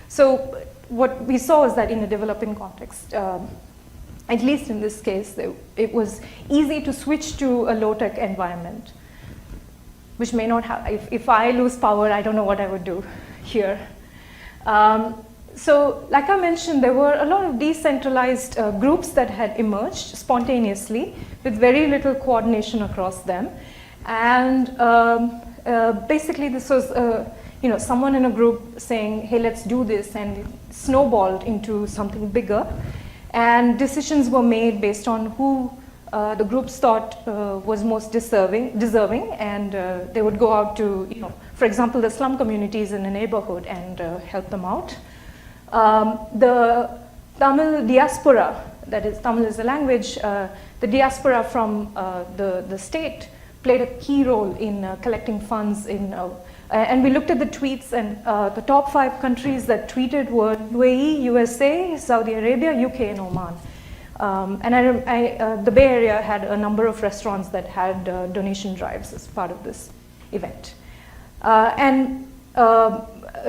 So what we saw is that in a developing context, at least in this case, it was easy to switch to a low-tech environment, which may not have, if I lose power, I don't know what I would do here. So like I mentioned, there were a lot of decentralized groups that had emerged spontaneously with very little coordination across them. And basically this was someone in a group saying, hey, let's do this, and it snowballed into something bigger. And decisions were made based on who the groups thought was most deserving, and they would go out to, for example, the slum communities in a neighborhood and help them out. The Tamil diaspora, that is, Tamil is the language, the diaspora from the state played a key role in collecting funds and we looked at the tweets, and the top 5 countries that tweeted were UAE, USA, Saudi Arabia, UK, and Oman. And the Bay Area had a number of restaurants that had donation drives as part of this event.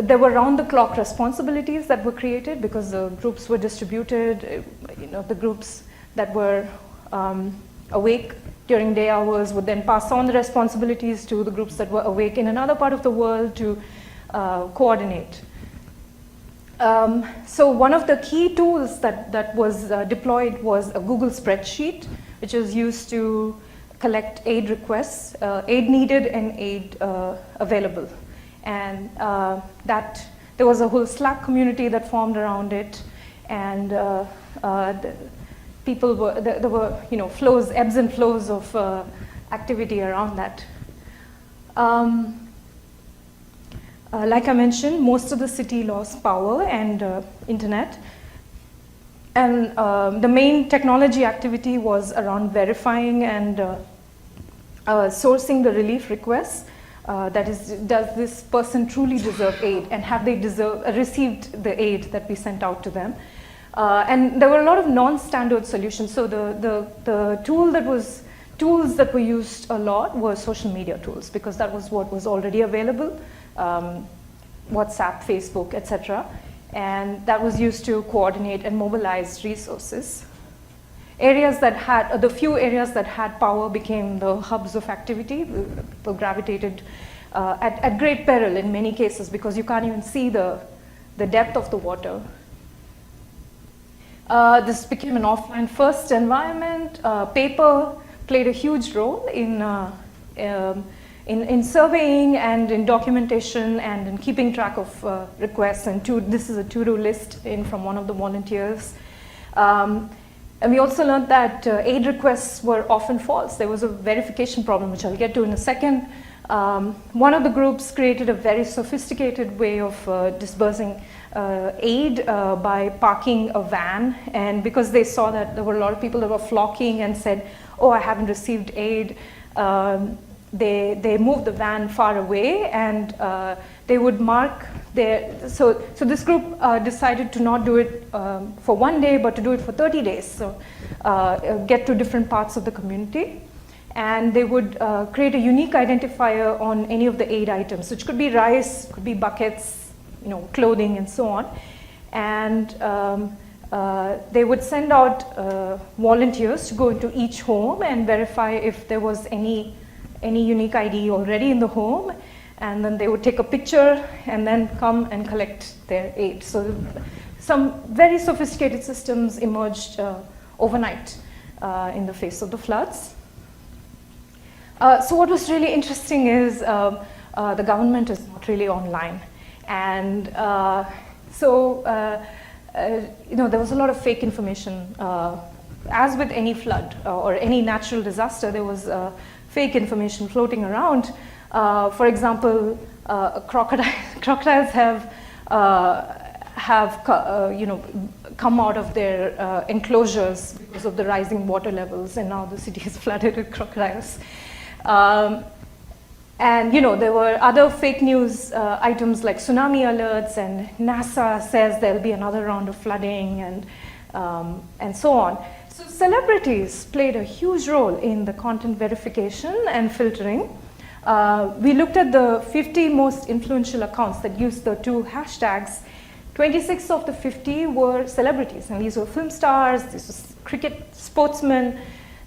There were round-the-clock responsibilities that were created because the groups were distributed. The groups that were awake during day hours would then pass on the responsibilities to the groups that were awake in another part of the world to coordinate. So one of the key tools that was deployed was a Google spreadsheet, which was used to collect aid requests, aid needed and aid available. And that there was a whole Slack community that formed around it, and there were flows, ebbs and flows of activity around that. Like I mentioned, most of the city lost power and internet. And the main technology activity was around verifying and sourcing the relief requests. That is, does this person truly deserve aid, and have they received the aid that we sent out to them? And there were a lot of non-standard solutions. So the tools that were used a lot were social media tools, because that was what was already available, WhatsApp, Facebook, etc. And that was used to coordinate and mobilize resources. The few areas that had power became the hubs of activity. People gravitated at great peril in many cases, because you can't even see the depth of the water. This became an offline first environment. Paper played a huge role in surveying and in documentation and in keeping track of requests. And this is a to-do list from one of the volunteers. And we also learned that aid requests were often false. There was a verification problem, which I'll get to in a second. One of the groups created a very sophisticated way of disbursing aid by parking a van, and because they saw that there were a lot of people that were flocking and said, oh, I haven't received aid, they moved the van far away, and they would mark their, so this group decided to not do it for one day, but to do it for 30 days, so get to different parts of the community. And they would create a unique identifier on any of the aid items, which could be rice, could be buckets, clothing, and so on. And they would send out volunteers to go into each home and verify if there was any unique ID already in the home, and then they would take a picture and then come and collect their aid. So some very sophisticated systems emerged overnight in the face of the floods. So what was really interesting is the government is not really online, and so there was a lot of fake information. As with any flood or any natural disaster, there was fake information floating around. For example, crocodiles have come out of their enclosures because of the rising water levels, and now the city is flooded with crocodiles. And there were other fake news items like tsunami alerts, and NASA says there'll be another round of flooding, and so on. So celebrities played a huge role in the content verification and filtering. We looked at the 50 most influential accounts that used the two hashtags. 26 of the 50 were celebrities, and these were film stars, these were cricket sportsmen,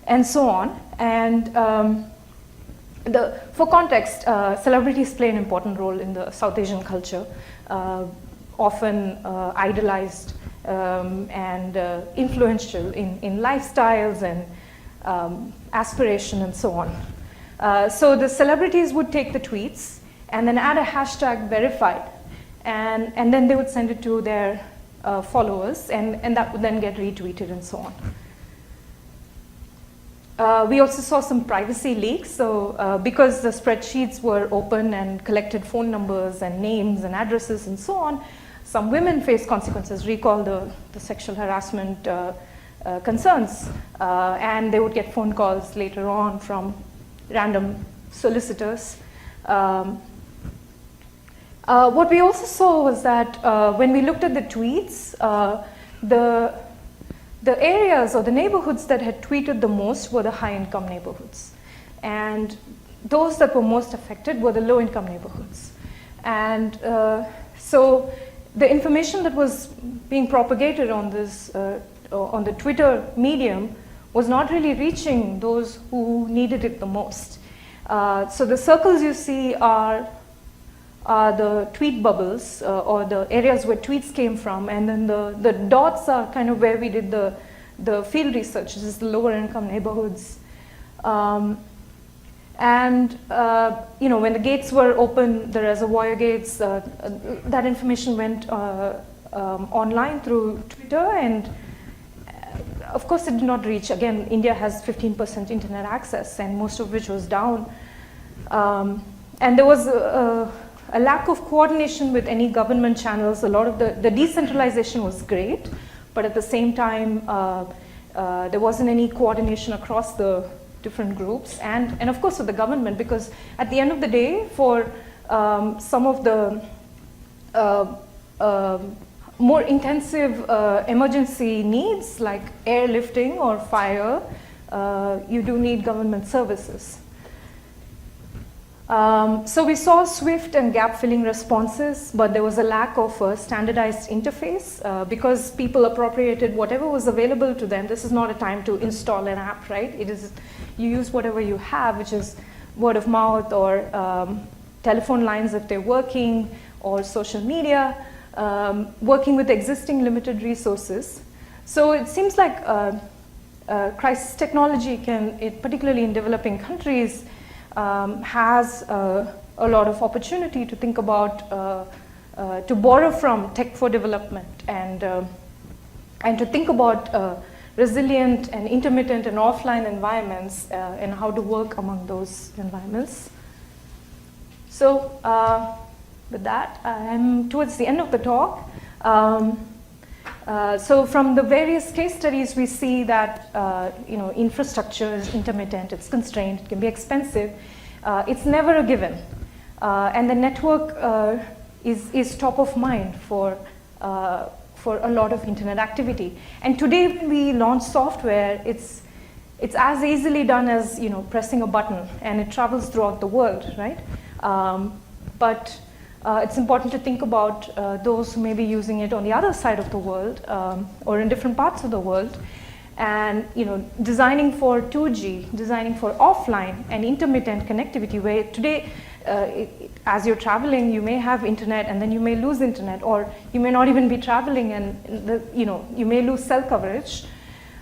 and so on. And for context, celebrities play an important role in the South Asian culture, often idolized and influential in lifestyles and aspiration and so on. So the celebrities would take the tweets and then add a hashtag verified, and then they would send it to their followers, and that would then get retweeted and so on. We also saw some privacy leaks, so because the spreadsheets were open and collected phone numbers and names and addresses and so on, some women faced consequences. Recall the sexual harassment concerns, and they would get phone calls later on from random solicitors. What we also saw was that when we looked at the tweets, the areas or the neighborhoods that had tweeted the most were the high-income neighborhoods. And those that were most affected were the low-income neighborhoods. And so the information that was being propagated on this, on the Twitter medium was not really reaching those who needed it the most. So the circles you see are the tweet bubbles or the areas where tweets came from, and then the dots are kind of where we did the field research. This is the lower income neighborhoods. And when the gates were open, the reservoir gates, that information went online through Twitter, and of course it did not reach. Again, India has 15% internet access, and most of which was down. And there was a lack of coordination with any government channels. A lot of the decentralization was great, but at the same time, there wasn't any coordination across the different groups, and of course with the government, because at the end of the day, for some of the more intensive emergency needs like airlifting or fire, you do need government services. So we saw swift and gap-filling responses, but there was a lack of a standardized interface because people appropriated whatever was available to them. This is not a time to install an app, right? It is, you use whatever you have, which is word of mouth or telephone lines if they're working, or social media, working with existing limited resources. So it seems like crisis technology can, particularly in developing countries, has a lot of opportunity to think about, to borrow from tech for development, and to think about resilient and intermittent and offline environments and how to work among those environments. So with that, I'm towards the end of the talk. So from the various case studies, we see that infrastructure is intermittent, it's constrained, it can be expensive. It's never a given. And the network is top of mind for a lot of internet activity. And today when we launch software, it's as easily done as pressing a button, and it travels throughout the world, right? But it's important to think about those who may be using it on the other side of the world or in different parts of the world. And designing for 2G, designing for offline and intermittent connectivity, where today, as you're traveling, you may have internet and then you may lose internet, or you may not even be traveling and you may lose cell coverage.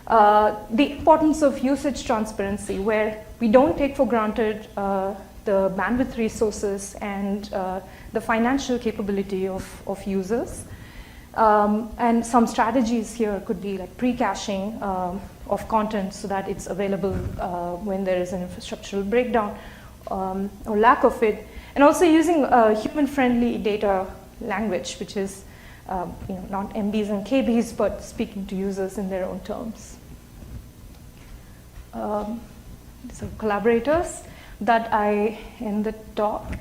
The importance of usage transparency, where we don't take for granted the bandwidth resources and the financial capability of users. And some strategies here could be like pre-caching of content so that it's available when there is an infrastructural breakdown or lack of it. And also using human-friendly data language, which is not MBs and KBs, but speaking to users in their own terms. So collaborators that I end the talk.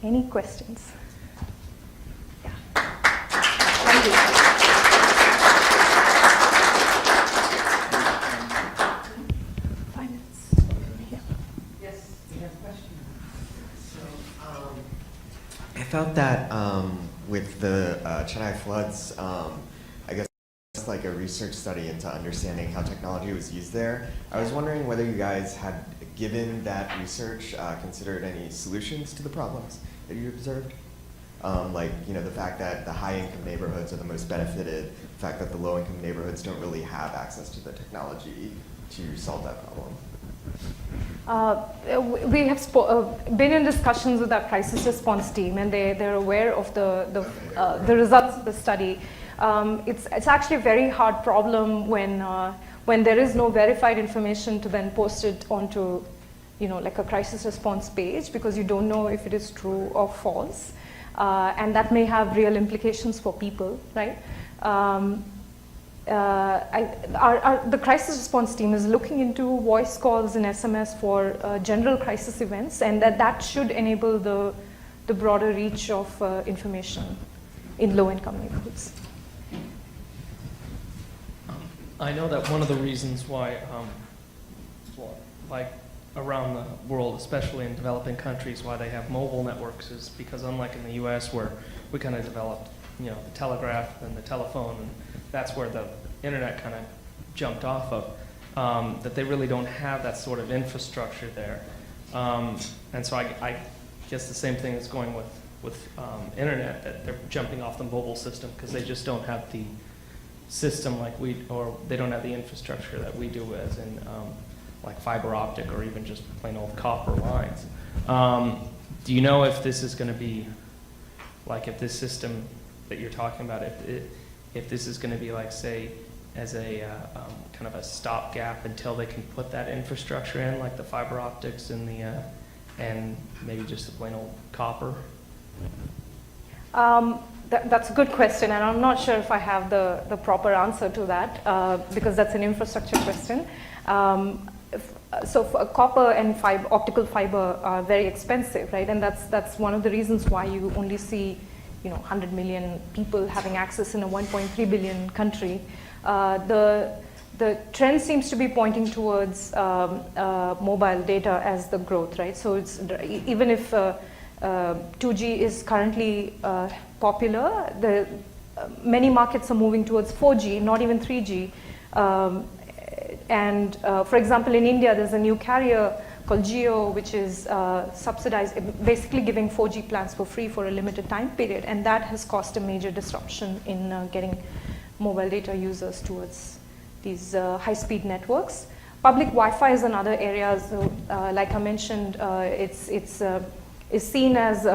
Any questions? Yeah. Thank you. 5 minutes. Yeah. Yes, we have a question. So, I felt that with the Chennai floods, I guess it's like a research study into understanding how technology was used there. I was wondering whether you guys had, given that research, considered any solutions to the problems that you observed? Like, the fact that the high-income neighborhoods are the most benefited, the fact that the low-income neighborhoods don't really have access to the technology to solve that problem. We have been in discussions with our crisis response team, and they're aware of the results of the study. It's actually a very hard problem when there is no verified information to then post it onto like a crisis response page, because you don't know if it is true or false. And that may have real implications for people, right? The crisis response team is looking into voice calls and SMS for general crisis events, and that should enable the broader reach of information in low-income neighborhoods. I know that one of the reasons why, like around the world, especially in developing countries, why they have mobile networks is because, unlike in the U.S., where we kind of developed, the telegraph and the telephone, and that's where the internet kind of jumped off of, that they really don't have that sort of infrastructure there. And so I guess the same thing is going with internet, that they're jumping off the mobile system because they just don't have the system like or they don't have the infrastructure that we do, as in like fiber optic or even just plain old copper lines. Do you know if this is going to be, like, if this system that you're talking about, if this is going to be, like, say, as a kind of a stopgap until they can put that infrastructure in, like the fiber optics and and maybe just the plain old copper? That's a good question, and I'm not sure if I have the proper answer to that, because that's an infrastructure question. So copper and optical fiber are very expensive, right? And that's one of the reasons why you only see 100 million people having access in a 1.3 billion country. The trend seems to be pointing towards mobile data as the growth, right? So it's, even if 2G is currently popular, many markets are moving towards 4G, not even 3G. And for example, in India, there's a new carrier called Jio, which is subsidized, basically giving 4G plans for free for a limited time period, and that has caused a major disruption in getting mobile data users towards these high-speed networks. Public Wi-Fi is another area. So, like I mentioned, it's seen as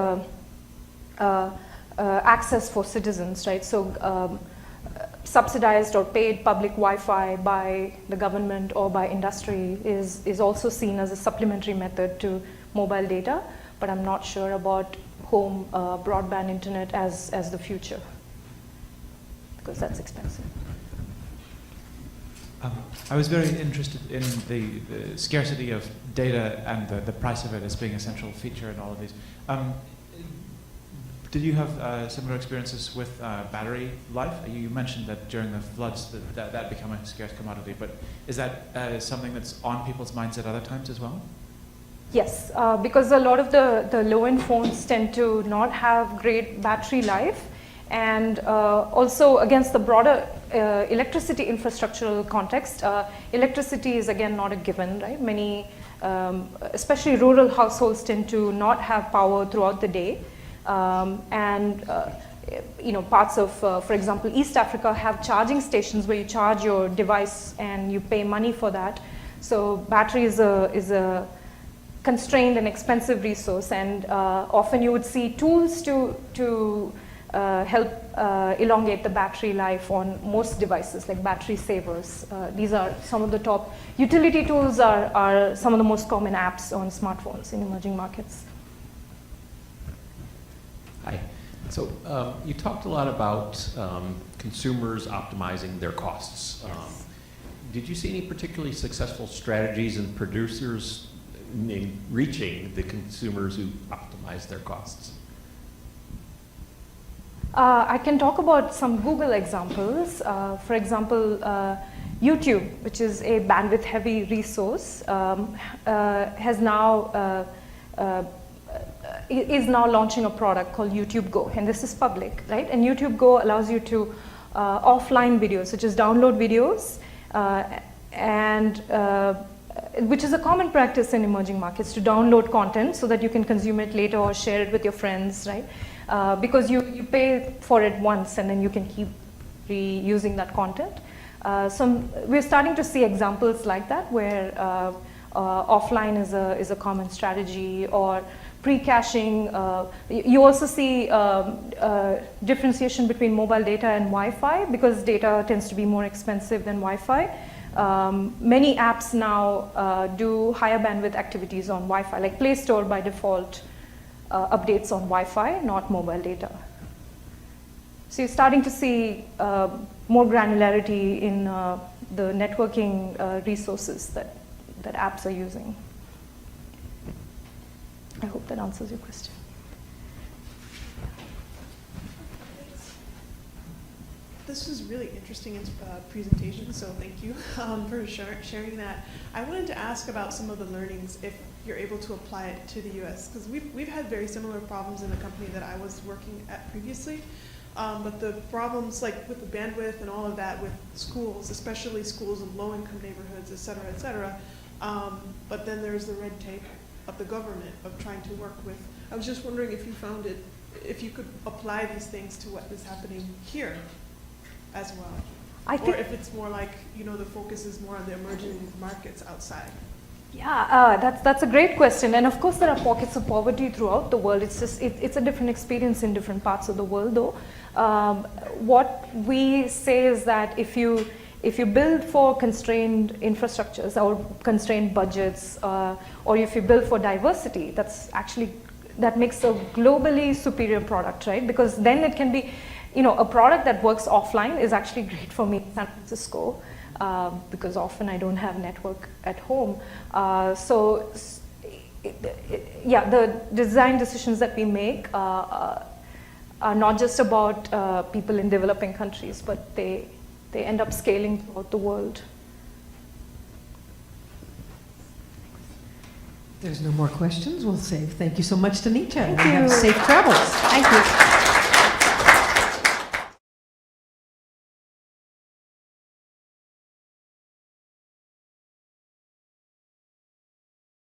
access for citizens, right? So subsidized or paid public Wi-Fi by the government or by industry is also seen as a supplementary method to mobile data, but I'm not sure about home broadband internet as the future, because that's expensive. I was very interested in the scarcity of data and the price of it as being a central feature in all of these. Did you have similar experiences with battery life? You mentioned that during the floods that became a scarce commodity, but is that something that's on people's minds at other times as well? Yes, because a lot of the low-end phones tend to not have great battery life, and also against the broader electricity infrastructural context, electricity is again not a given, right? Many, especially rural households, tend to not have power throughout the day. Parts of, for example, East Africa have charging stations where you charge your device and you pay money for that. So battery is a constrained and expensive resource, and often you would see tools to help elongate the battery life on most devices, like battery savers. These are some of the top utility tools, are some of the most common apps on smartphones in emerging markets. Hi. So you talked a lot about consumers optimizing their costs. Yes. Did you see any particularly successful strategies in producers in reaching the consumers who optimize their costs? I can talk about some Google examples. For example, YouTube, which is a bandwidth-heavy resource, is now launching a product called YouTube Go, and this is public, right? And YouTube Go allows you to offline videos, such as download videos, which is a common practice in emerging markets, to download content so that you can consume it later or share it with your friends, right? Because you pay for it once and then you can keep reusing that content. We're starting to see examples like that, where offline is a common strategy, or pre-caching. You also see differentiation between mobile data and Wi-Fi, because data tends to be more expensive than Wi-Fi. Many apps now do higher bandwidth activities on Wi-Fi, like Play Store by default updates on Wi-Fi, not mobile data. So you're starting to see more granularity in the networking resources that apps are using. I hope that answers your question. This was really interesting presentation, so thank you for sharing that. I wanted to ask about some of the learnings, if you're able to apply it to the US, because we've had very similar problems in the company that I was working at previously. But the problems, like with the bandwidth and all of that with schools, especially schools in low-income neighborhoods, et cetera, et cetera. But then there's the red tape of the government of trying to work with. I was just wondering if you found it, if you could apply these things to what is happening here as well. Or if it's more like, the focus is more on the emerging markets outside. Yeah, that's a great question. And of course there are pockets of poverty throughout the world. It's just, it's a different experience in different parts of the world though. What we say is that if you build for constrained infrastructures or constrained budgets, or if you build for diversity, that makes a globally superior product, right? Because then it can be, a product that works offline is actually great for me in San Francisco, because often I don't have network at home. The design decisions that we make are not just about people in developing countries, but they end up scaling throughout the world. There's no more questions. We'll say thank you so much to Nithya. Thank and have you. safe travels. Thank you.